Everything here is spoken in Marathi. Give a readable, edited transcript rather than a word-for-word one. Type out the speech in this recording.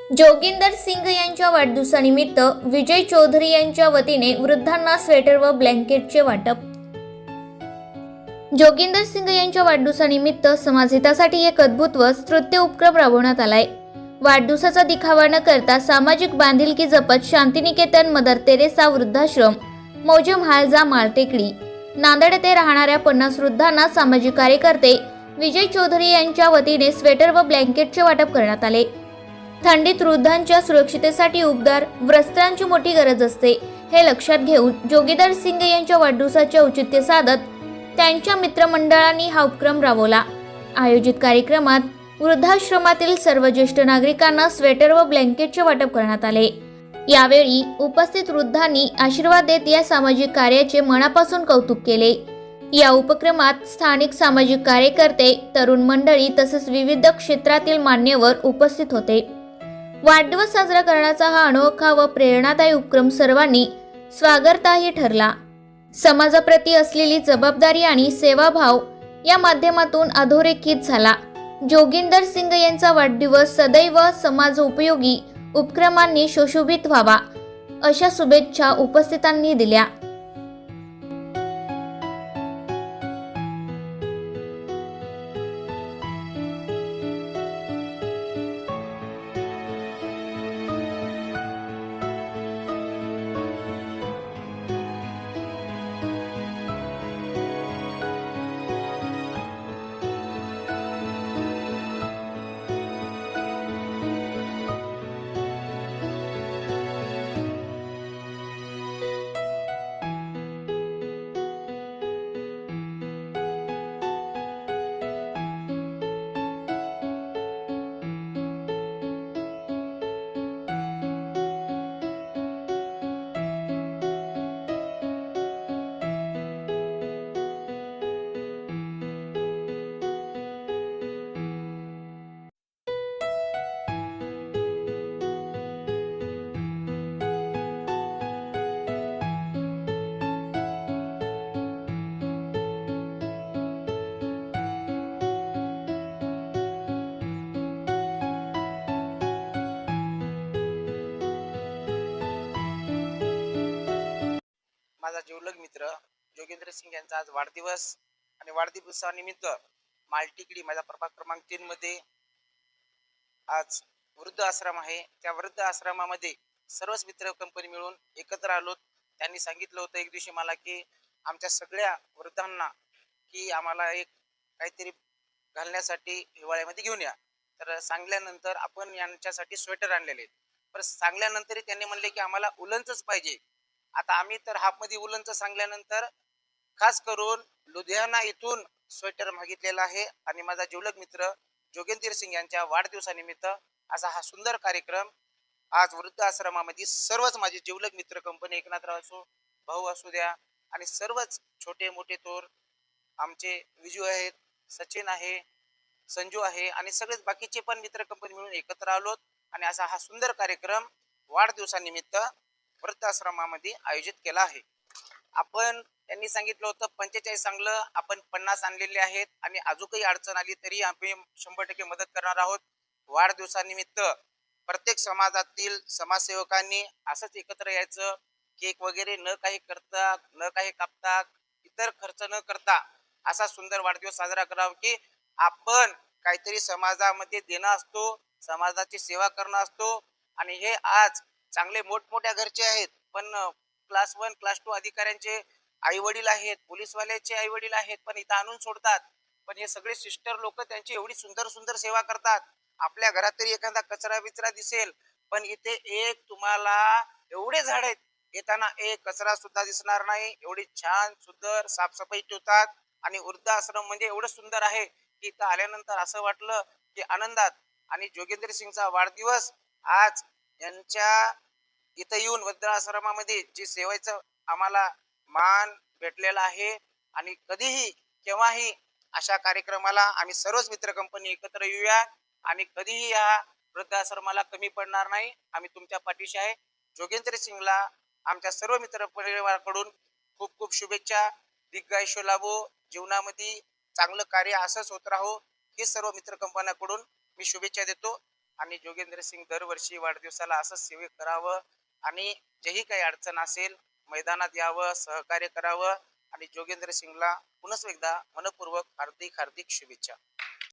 जोगिंदर सिंग यांच्या वाढदिवसानिमित्त विजय चौधरी यांच्या वतीने वृद्धांना स्वेटर व ब्लँकेटचे वाटप। जोगिंदर सिंग यांच्या वाढदिवसानिमित्त समाजहितासाठी एक अद्भुत व स्तुत्य उपक्रम राबवण्यात आलाय। वाढदिवसाचा दिखावा न करता सामाजिक बांधिलकी जपत शांतिनिकेतन मदर तेरेसा वृद्धाश्रम मौजे महालजा माळटेकडी नांदेड येथे राहणाऱ्या 50 वृद्धांना सामाजिक कार्यकर्ते विजय चौधरी यांच्या वतीने स्वेटर व ब्लँकेटचे वाटप करण्यात आले। थंडीत वृद्धांच्या सुरक्षिततेसाठी उबदार वस्त्रांची मोठी गरज असते, हे लक्षात घेऊन जोगिंदर सिंग यांच्या वाढदिवसाचे औचित्य साधत त्यांच्या मित्रमंडळांनी हा उपक्रम राबवला। आयोजित कार्यक्रमात वृद्धाश्रमातील सर्व ज्येष्ठ नागरिकांना स्वेटर व ब्लँकेटचे वाटप करण्यात आले। यावेळी उपस्थित वृद्धांनी आशीर्वाद देत या सामाजिक कार्याचे मनापासून कौतुक केले। या उपक्रमात स्थानिक सामाजिक कार्यकर्ते, तरुण मंडळी तसेच विविध क्षेत्रातील मान्यवर उपस्थित होते। वाढदिवस साजरा करण्याचा हा अनोखा व प्रेरणादायी उपक्रम सर्वांनी स्वागतार्ह ठरला। समाजाप्रती असलेली जबाबदारी आणि सेवाभाव या माध्यमातून अधोरेखित झाला। जोगिंदर सिंग यांचा वाढदिवस सदैव समाजोपयोगी उपक्रमांनी सुशोभित व्हावा, अशा शुभेच्छा उपस्थितांनी दिल्या। माझा जिवलग मित्र जोगिंदर सिंग यांचा आज वाढदिवस आणि वाढदिवसानिमित्त माळटेकडी माझा प्रभाग क्रमांक 3 मध्ये आज वृद्ध आश्रम आहे। त्या वृद्ध आश्रमामध्ये सर्वच मित्र कंपनी मिळून एकत्र आलो। त्यांनी सांगितलं होतं एक दिवशी मला की आमच्या सगळ्या वृद्धांना की आम्हाला एक काहीतरी घालण्यासाठी हिवाळ्यामध्ये घेऊन या। तर सांगल्यानंतर आपण यांच्यासाठी स्वेटर आणलेले, पण सांगल्यानंतर त्यांनी म्हणले की आम्हाला उलनच पाहिजे। आता आम्ही तर हाफमध्ये उलनचं सांगल्यानंतर खास करून लुधियाना इथून स्वेटर मागितलेला आहे आणि माझा जिवलग मित्र जोगिंदर सिंग यांच्या वाढदिवसानिमित्त असा हा सुंदर कार्यक्रम आज वृद्ध आश्रमामध्ये सर्वच माझे जिवलग मित्र कंपनी एकनाथराव असो, भाऊ असू द्या आणि सर्वच छोटे मोठे थोर आमचे विजू आहेत, सचिन आहे, संजू आहे आणि सगळेच बाकीचे पण मित्र कंपनी मिळून एकत्र आलोत आणि असा हा सुंदर कार्यक्रम वाढदिवसानिमित्त वृद्धाश्रमामध्ये आयोजित केला आहे। आपण त्यांनी सांगितलं होतं 45 चांगलं, आपण 50 आणलेले आहेत आणि अजूनही अडचण आली तरी आम्ही 100% मदत करणार आहोत। वाढदिवसानिमित्त प्रत्येक समाजातील समाजसेवकांनी असंच एकत्र यायचं, केक वगैरे न काही करता, न काही कापता, इतर खर्च न करता असा सुंदर वाढदिवस साजरा करावा की आपण काहीतरी समाजामध्ये देणं असतो, समाजाची सेवा करणं असतो। आणि हे आज चांगले मोठमोठ्या घरचे आहेत, पण क्लास 1 क्लास 2 अधिकाऱ्यांचे आई वडील आहेत, पोलीसवाल्याचे आई वडील आहेत, पण इथं आणून सोडतात। पण हे सगळे सिस्टर लोक त्यांची एवढी सुंदर सुंदर सेवा करतात। आपल्या घरात तरी एखादा कचरा बिचरा दिसेल, पण इथे एक तुम्हाला एवढे झाड आहेत, येताना एक कचरा सुद्धा दिसणार नाही, एवढी छान सुंदर साफसफाई ठेवतात। आणि वृद्ध आश्रम म्हणजे एवढं सुंदर आहे की इथं आल्यानंतर असं वाटलं की आनंदात। आणि जोगिंदर सिंगचा वाढदिवस आज यांच्या इथं येऊन वृद्धाश्रमामध्ये जी सेवेचं आम्हाला मान भेटलेला आहे आणि कधीही केव्हाही अशा कार्यक्रमाला आम्ही सर्वच मित्र कंपनी एकत्र येऊया आणि कधीही या वृद्धाश्रमाला कमी पडणार नाही। आम्ही तुमच्या पाठीशी आहे। जोगिंदर सिंगला आमच्या सर्व मित्र परिवाराकडून खूप खूप शुभेच्छा। दीर्घायुष्य लाभो, जीवनामध्ये चांगलं कार्य असंच होत राहो, हे सर्व मित्र कंपन्यांकडून मी शुभेच्छा देतो। आणि जोगेंद्र सिंग दरवर्षी वाढदिवसाला असंच सेवे करावं आणि जेही काही अडचण असेल मैदानात यावं, सहकार्य करावं आणि जोगेंद्र सिंगला पुन्हा एकदा मनपूर्वक हार्दिक हार्दिक शुभेच्छा.